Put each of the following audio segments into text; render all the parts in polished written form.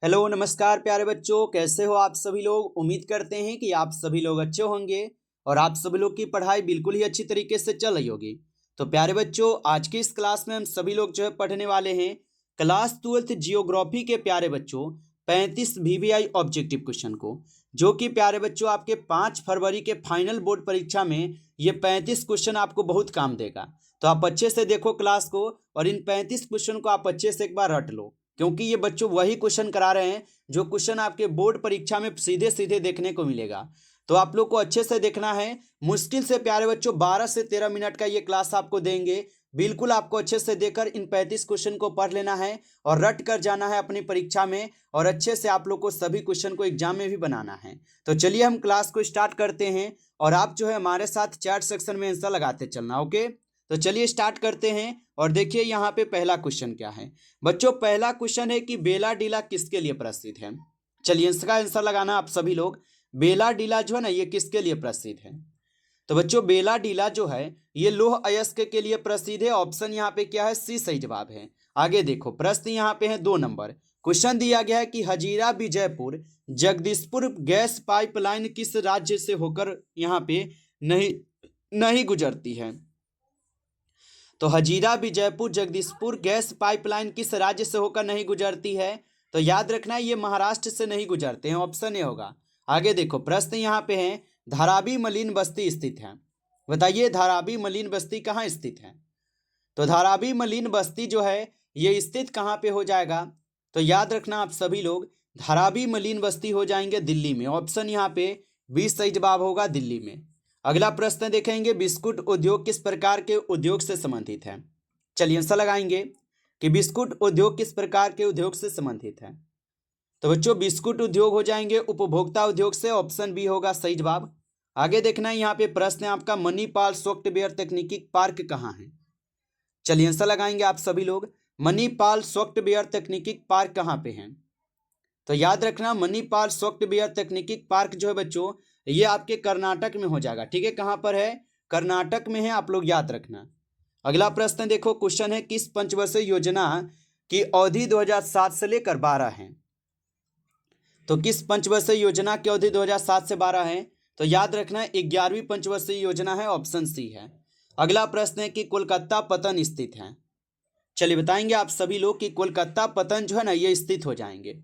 Hello नमस्कार प्यारे बच्चों, कैसे हो आप सभी लोग। उम्मीद करते हैं कि आप सभी लोग अच्छे होंगे और आप सभी लोग की पढ़ाई बिल्कुल ही अच्छी तरीके से चल रही होगी। तो प्यारे बच्चों, आज की इस क्लास में हम सभी लोग जो है पढ़ने वाले हैं क्लास 12th जियोग्राफी के प्यारे बच्चों 35 VVI ऑब्जेक्टिव क्वेश्चन को, जो कि प्यारे बच्चों आपके 5 फरवरी के फाइनल बोर्ड परीक्षा में ये 35 क्वेश्चन आपको बहुत काम देगा। तो आप अच्छे से देखो क्लास को और इन 35 क्वेश्चन को आप अच्छे से एक बार रट लो, क्योंकि ये बच्चों वही क्वेश्चन करा रहे हैं जो क्वेश्चन आपके बोर्ड परीक्षा में सीधे सीधे देखने को मिलेगा। तो आप लोग को अच्छे से देखना है। मुश्किल से प्यारे बच्चों 12 से 13 मिनट का ये क्लास आपको देंगे। बिल्कुल आपको अच्छे से देकर इन 35 क्वेश्चन को पढ़ लेना है और रट कर जाना है अपनी परीक्षा में, और अच्छे से आप लोग को सभी क्वेश्चन को एग्जाम में भी बनाना है। तो चलिए हम क्लास को स्टार्ट करते हैं और आप जो है हमारे साथ चैट सेक्शन में आंसर लगाते चलना। ओके, तो चलिए स्टार्ट करते हैं। और देखिए यहाँ पे पहला क्वेश्चन क्या है बच्चों। पहला क्वेश्चन है कि बेला डीला किसके लिए प्रसिद्ध है। चलिए इसका आंसर लगाना आप सभी लोग। बेला डीला जो है ना, ये किसके लिए प्रसिद्ध है। तो बच्चों बेला डीला जो है ये लौह अयस्क के लिए प्रसिद्ध है। ऑप्शन यहाँ पे क्या है, सी सही जवाब है। आगे देखो प्रश्न यहाँ पे है 2 नंबर। क्वेश्चन दिया गया है कि हजीरा विजयपुर जगदीशपुर गैस पाइपलाइन किस राज्य से होकर यहाँ पे नहीं नहीं गुजरती है। तो हजीरा विजयपुर जगदीशपुर गैस पाइपलाइन किस राज्य से होकर नहीं गुजरती है। तो याद रखना ये महाराष्ट्र से नहीं गुजरते हैं, ऑप्शन ए होगा। आगे देखो प्रश्न यहाँ पे है धारावी मलिन बस्ती स्थित है। बताइए धारावी मलिन बस्ती कहाँ स्थित है। तो धारावी मलिन बस्ती जो है ये स्थित कहाँ पे हो जाएगा। तो याद रखना आप सभी लोग, धारावी मलिन बस्ती हो जाएंगे दिल्ली में। ऑप्शन यहाँ पे 20 सही जवाब होगा, दिल्ली में। अगला प्रश्न देखेंगे बिस्कुट उद्योग किस प्रकार के उद्योग से संबंधित है। चलिए आंसर लगाएंगे कि बिस्कुट उद्योग किस प्रकार के उद्योग से संबंधित है। तो बच्चों बिस्कुट उद्योग हो जाएंगे उपभोक्ता उद्योग से। ऑप्शन बी होगा सही जवाब। आगे देखना है यहाँ पे प्रश्न है आपका मणिपाल सॉफ्टवेयर तकनीकी पार्क कहाँ है। चलिए आंसर लगाएंगे आप सभी लोग। मणिपाल सॉफ्टवेयर तकनीकी पार्क कहाँ पे है। तो याद रखना मणिपाल सॉफ्टवेयर तकनीकी पार्क जो है बच्चों ये आपके कर्नाटक में हो जाएगा। ठीक है, कहाँ पर है, कर्नाटक में है, आप लोग याद रखना। अगला प्रश्न देखो, क्वेश्चन है किस पंचवर्षीय योजना की अवधि 2007 से लेकर 12 है। तो किस पंचवर्षीय योजना की अवधि 2007 से 12 है। तो याद रखना 11वीं पंचवर्षीय योजना है, ऑप्शन सी है। अगला प्रश्न है कि कोलकाता पतन स्थित है। चलिए बताएंगे आप सभी लोग कि कोलकाता पतन जो है ना ये स्थित हो जाएंगे।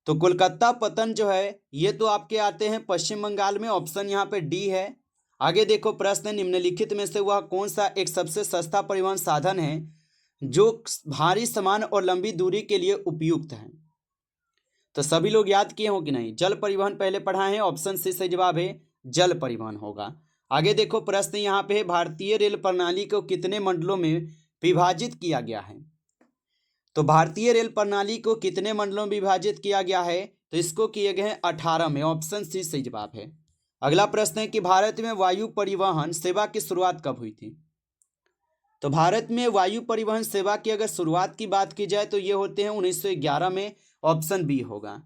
तो कोलकाता पतन जो है ये तो आपके आते हैं पश्चिम बंगाल में। ऑप्शन यहाँ पे डी है। आगे देखो प्रश्न निम्नलिखित में से वह कौन सा एक सबसे सस्ता परिवहन साधन है जो भारी सामान और लंबी दूरी के लिए उपयुक्त है। तो सभी लोग याद किए हो कि नहीं, जल परिवहन पहले पढ़ा है। ऑप्शन सी सही जवाब है, जल परिवहन होगा। आगे देखो प्रश्न यहाँ पे है भारतीय रेल प्रणाली को कितने मंडलों में विभाजित किया गया है। तो भारतीय रेल प्रणाली को कितने मंडलों में विभाजित किया गया है। तो इसको किए गए हैं 18 में। ऑप्शन सी सही जवाब है। अगला प्रश्न है कि भारत में वायु परिवहन सेवा की शुरुआत कब हुई थी। तो भारत में वायु परिवहन सेवा की अगर शुरुआत की बात की जाए तो ये होते हैं 1911 में। ऑप्शन बी होगा।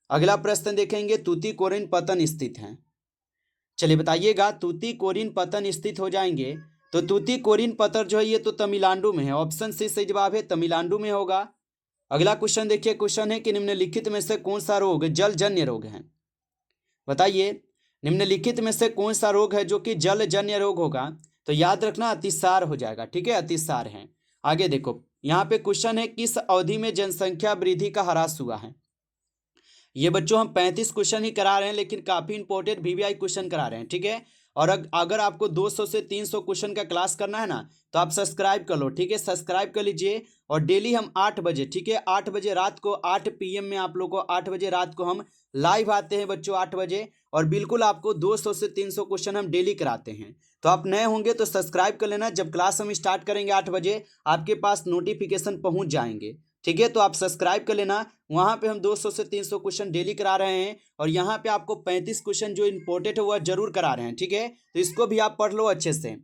अगला प्रश्न देखेंगे तूतीकोरिन पतन स्थित है। चलिए बताइएगा तूतीकोरिन पतन स्थित हो जाएंगे। तो तूतीकोरिन पत्थर जो है ये तो तमिलनाडु में है। ऑप्शन सी सही जवाब है, तमिलनाडु में होगा। अगला क्वेश्चन देखिए, क्वेश्चन है कि निम्नलिखित में से कौन सा रोग जलजन्य रोग है। बताइए निम्नलिखित में से कौन सा रोग है जो कि जलजन्य रोग होगा। तो याद रखना अतिसार हो जाएगा। ठीक है, अतिसार है। आगे देखो यहाँ पे क्वेश्चन है किस अवधि में जनसंख्या वृद्धि का ह्रास हुआ है। ये बच्चों हम 35 क्वेश्चन ही करा रहे हैं, लेकिन काफी इंपॉर्टेंट VVI क्वेश्चन करा रहे हैं। ठीक है, और अगर आपको 200 से 300 क्वेश्चन का क्लास करना है ना तो आप सब्सक्राइब कर लो। ठीक है, सब्सक्राइब कर लीजिए। और डेली हम 8 बजे, ठीक है 8 बजे रात को 8 PM में आप लोग को 8 बजे रात को हम लाइव आते हैं बच्चों 8 बजे। और बिल्कुल आपको 200 से 300 क्वेश्चन हम डेली कराते हैं। तो आप नए होंगे तो सब्सक्राइब कर लेना। जब क्लास हम स्टार्ट करेंगे 8 बजे आपके पास नोटिफिकेशन पहुंच जाएंगे। ठीक है, तो आप सब्सक्राइब कर लेना। वहां पे हम 200 से 300 क्वेश्चन डेली करा रहे हैं और यहाँ पे आपको 35 क्वेश्चन जो इंपॉर्टेंट है वह जरूर करा रहे हैं। ठीक है, तो इसको भी आप पढ़ लो अच्छे से।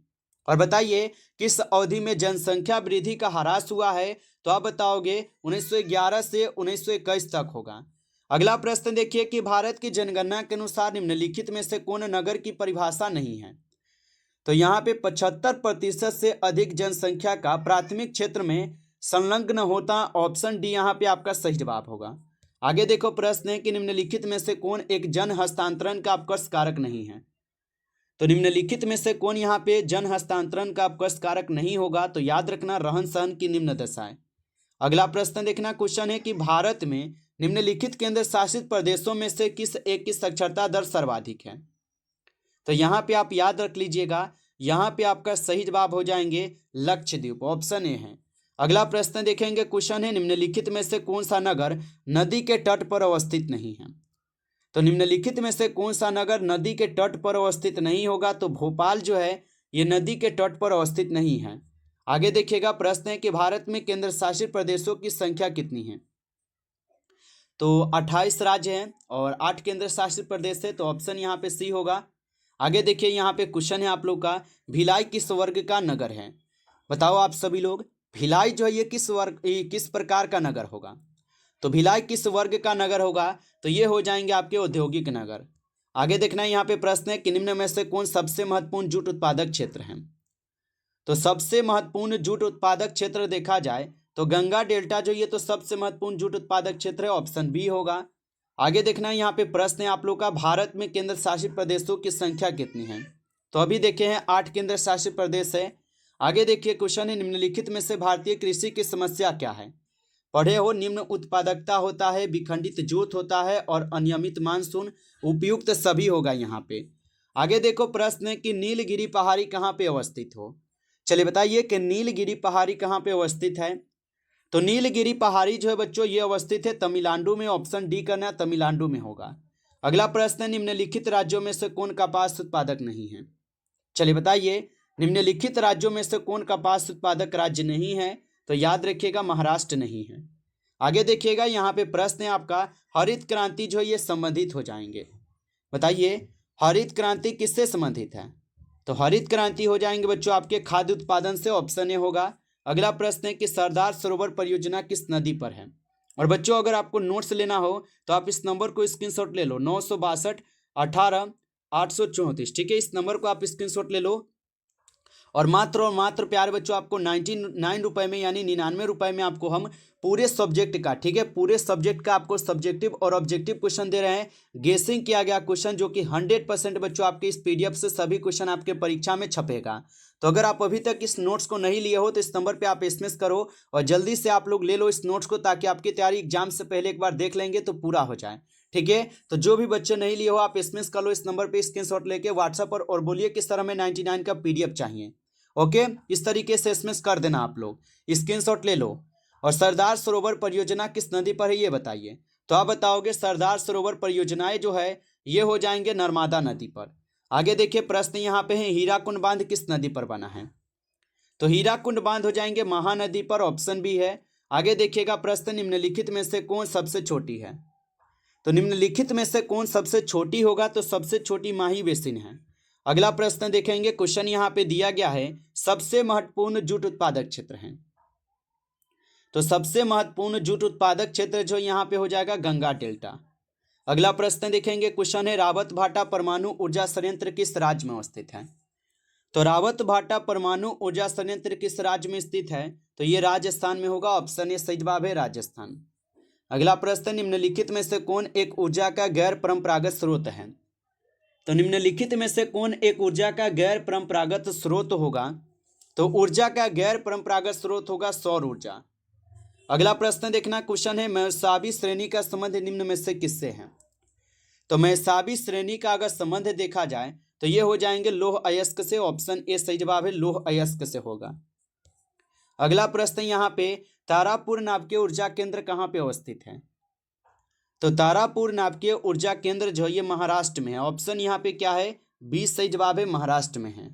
और बताइए किस अवधि में जनसंख्या वृद्धि का ह्रास हुआ है। तो आप बताओगे 1911 से 1921 तक होगा। अगला प्रश्न देखिए कि भारत की जनगणना के अनुसार निम्नलिखित में से कौन नगर की परिभाषा नहीं है। तो यहाँ पे 75% से अधिक जनसंख्या का प्राथमिक क्षेत्र में संलग्न होता। ऑप्शन डी यहाँ पे आपका सही जवाब होगा। आगे देखो प्रश्न है कि निम्नलिखित में से कौन एक जन हस्तांतरण का अपकर्ष कारक नहीं है। तो निम्नलिखित में से कौन यहाँ पे जन हस्तांतरण का अपकर्ष कारक नहीं होगा, तो याद रखना रहन सहन की निम्न दशाएं। अगला प्रश्न देखना, क्वेश्चन है कि भारत में निम्नलिखित केंद्र शासित प्रदेशों में से किस एक की साक्षरता दर सर्वाधिक है। तो यहाँ पे आप याद रख लीजिएगा, यहाँ पे आपका सही जवाब हो जाएंगे लक्षद्वीप, ऑप्शन ए है। अगला प्रश्न देखेंगे, क्वेश्चन है निम्नलिखित में से कौन सा नगर नदी के तट पर अवस्थित नहीं है। तो निम्नलिखित में से कौन सा नगर नदी के तट पर अवस्थित नहीं होगा, तो भोपाल जो है ये नदी के तट पर अवस्थित नहीं है। आगे देखिएगा प्रश्न है कि भारत में केंद्र शासित प्रदेशों की संख्या कितनी है। तो 28 राज्य हैं और 8 केंद्र शासित प्रदेश है, तो ऑप्शन यहाँ पे सी होगा। आगे देखिए यहाँ पे क्वेश्चन है आप लोग का, भिलाई किस वर्ग का नगर है। बताओ आप सभी लोग, भिलाई जो है ये किस प्रकार का नगर होगा। तो भिलाई किस वर्ग का नगर होगा, तो ये हो जाएंगे आपके औद्योगिक नगर। आगे देखना है यहाँ पे प्रश्न है कि निम्न में से कौन सबसे महत्वपूर्ण जूट उत्पादक क्षेत्र है। तो सबसे महत्वपूर्ण जूट उत्पादक क्षेत्र देखा जाए तो गंगा डेल्टा जो ये तो सबसे महत्वपूर्ण जूट उत्पादक क्षेत्र है, ऑप्शन बी होगा। आगे देखना है यहाँ पे प्रश्न है आप लोग का, भारत में केंद्र शासित प्रदेशों की संख्या कितनी है। तो अभी देखे हैं 8 केंद्र शासित प्रदेश है। आगे देखिए क्वेश्चन है निम्नलिखित में से भारतीय कृषि की समस्या क्या है। पढ़े हो, निम्न उत्पादकता होता है, विखंडित जोत होता है और अनियमित मानसून, उपयुक्त सभी होगा यहाँ पे। आगे देखो प्रश्न है कि नीलगिरी पहाड़ी कहाँ पे अवस्थित हो। चलिए बताइए कि नीलगिरी पहाड़ी कहाँ पे अवस्थित है। तो नीलगिरी पहाड़ी जो है बच्चों ये अवस्थित है तमिलनाडु में, ऑप्शन डी करना, तमिलनाडु में होगा। अगला प्रश्न है निम्नलिखित राज्यों में से कौन कपास उत्पादक नहीं है। चलिए बताइए निम्नलिखित राज्यों में से कौन कपास उत्पादक राज्य नहीं है। तो याद रखिएगा महाराष्ट्र नहीं है। आगे देखिएगा यहाँ पे प्रश्न है आपका, हरित क्रांति जो है ये संबंधित हो जाएंगे। बताइए हरित क्रांति किससे संबंधित है। तो हरित क्रांति हो जाएंगे बच्चों आपके खाद्य उत्पादन से, ऑप्शन ए होगा। अगला प्रश्न है कि सरदार सरोवर परियोजना किस नदी पर है। और बच्चों अगर आपको नोट्स लेना हो तो आप इस नंबर को स्क्रीनशॉट ले लो, 962 18 834। ठीक है, इस नंबर को आप स्क्रीनशॉट ले लो और मात्र प्यारे बच्चों आपको 99 रुपए में यानी 99 रुपए में आपको हम पूरे सब्जेक्ट का, ठीक है, पूरे सब्जेक्ट का आपको सब्जेक्टिव और ऑब्जेक्टिव क्वेश्चन दे रहे हैं। गेसिंग किया गया क्वेश्चन जो कि 100% बच्चों आपके इस पीडीएफ से सभी क्वेश्चन आपके परीक्षा में छपेगा। तो अगर आप अभी तक इस नोट्स को नहीं लिए हो तो इस नंबर पे आप एसएमएस करो और जल्दी से आप लोग ले लो इस नोट्स को, ताकि आपकी तैयारी एग्जाम से पहले एक बार देख लेंगे तो पूरा हो जाए। ठीक है, तो जो भी बच्चे नहीं लिए हो आप एसएमएस कर लो इस नंबर पे स्क्रीनशॉट लेके व्हाट्सएप पर और बोलिए किस तरह में 99 का पीडीएफ चाहिए। ओके, इस तरीके से एसएमएस कर देना, आप लोग स्क्रीनशॉट ले लो। और सरदार सरोवर परियोजना किस नदी पर है ये बताइए। तो आप बताओगे सरदार सरोवर परियोजनाएं जो है ये हो जाएंगे नर्मदा नदी पर। आगे देखिए प्रश्न यहाँ पे है, हीराकुंड बांध किस नदी पर बना है। तो हीराकुंड बांध हो जाएंगे महानदी पर, ऑप्शन बी है। आगे देखिएगा प्रश्न, निम्नलिखित में से कौन सबसे छोटी है। तो निम्नलिखित में से कौन सबसे छोटी होगा, तो सबसे छोटी माही बेसिन है। अगला प्रश्न देखेंगे, क्वेश्चन यहाँ पे दिया गया है सबसे महत्वपूर्ण जूट उत्पादक क्षेत्र है। तो सबसे महत्वपूर्ण जूट उत्पादक क्षेत्र जो यहाँ पे हो जाएगा गंगा डेल्टा। अगला प्रश्न देखेंगे, क्वेश्चन है रावत भाटा परमाणु ऊर्जा संयंत्र किस राज्य में अवस्थित है। तो रावत भाटा परमाणु ऊर्जा संयंत्र किस राज्य में स्थित है, तो ये राजस्थान में होगा, ऑप्शन ए सही जवाब है राजस्थान। अगला प्रश्न, निम्नलिखित में से कौन एक ऊर्जा का गैर परंपरागत स्रोत है। तो निम्नलिखित में से कौन एक ऊर्जा का गैर परंपरागत स्रोत होगा। तो ऊर्जा का गैर परंपरागत स्रोत होगा सौर ऊर्जा। अगला प्रश्न देखना, क्वेश्चन है मेहसाबी श्रेणी का संबंध निम्न में से किससे है। तो मेहसाबी श्रेणी का अगर संबंध देखा जाए तो ये हो जाएंगे लौह अयस्क से, ऑप्शन ए सही जवाब है लौह अयस्क से होगा। अगला प्रश्न यहाँ पे, तारापुर नाभिकीय ऊर्जा केंद्र कहाँ पे अवस्थित है। तो तारापुर नाभिकीय ऊर्जा केंद्र जो ये महाराष्ट्र में है, ऑप्शन यहाँ पे क्या है 20 सही जवाब है महाराष्ट्र में है।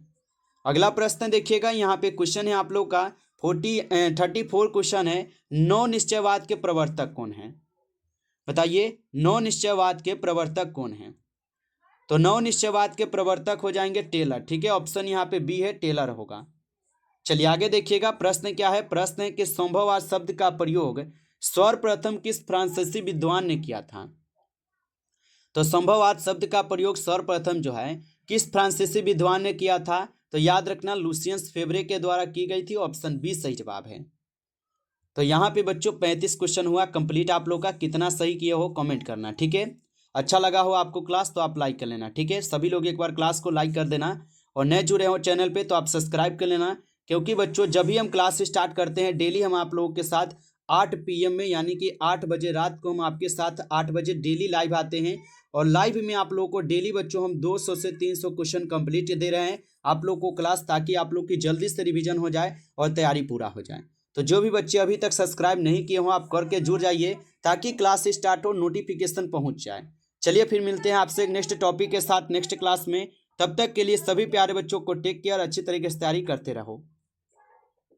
अगला प्रश्न देखिएगा, यहाँ पे क्वेश्चन है आप लोग का 34 क्वेश्चन है, नौ निश्चयवाद के प्रवर्तक कौन है। बताइए नौ निश्चयवाद के प्रवर्तक कौन है। तो नौ निश्चयवाद के प्रवर्तक हो जाएंगे टेलर। ठीक है, ऑप्शन यहाँ पे बी है टेलर होगा। चलिए आगे देखिएगा प्रश्न क्या है। प्रश्न है कि संभववाद शब्द का प्रयोग सर्वप्रथम किस फ्रांसीसी विद्वान ने किया था। तो संभववाद शब्द का प्रयोग सर्वप्रथम जो है किस फ्रांसीसी विद्वान ने किया था। तो याद रखना लुसियस फेब्रे के द्वारा की गई थी, ऑप्शन बी सही जवाब है। तो यहाँ पे बच्चों 35 क्वेश्चन हुआ कंप्लीट। आप लोग का कितना सही किए हो कमेंट करना, ठीक है। अच्छा लगा हो आपको क्लास तो आप लाइक कर लेना, ठीक है। सभी लोग एक बार क्लास को लाइक कर देना, और नए जुड़े हो चैनल पे तो आप सब्सक्राइब कर लेना, क्योंकि बच्चों जब भी हम क्लास स्टार्ट करते हैं डेली हम आप लोगों के साथ 8 PM में, यानी कि 8 बजे रात को हम आपके साथ 8 बजे डेली लाइव आते हैं। और लाइव में आप लोगों को डेली बच्चों हम 200 से 300 क्वेश्चन कंप्लीट दे रहे हैं आप लोग को क्लास, ताकि आप लोग की जल्दी से रिवीजन हो जाए और तैयारी पूरा हो जाए। तो जो भी बच्चे अभी तक सब्सक्राइब नहीं किए हो आप करके जुड़ जाइए, ताकि क्लास स्टार्ट हो नोटिफिकेशन पहुंच जाए। चलिए फिर मिलते हैं आपसे एक नेक्स्ट टॉपिक के साथ नेक्स्ट क्लास में। तब तक के लिए सभी प्यारे बच्चों को टेक केयर, अच्छी तरीके से तैयारी करते रहो।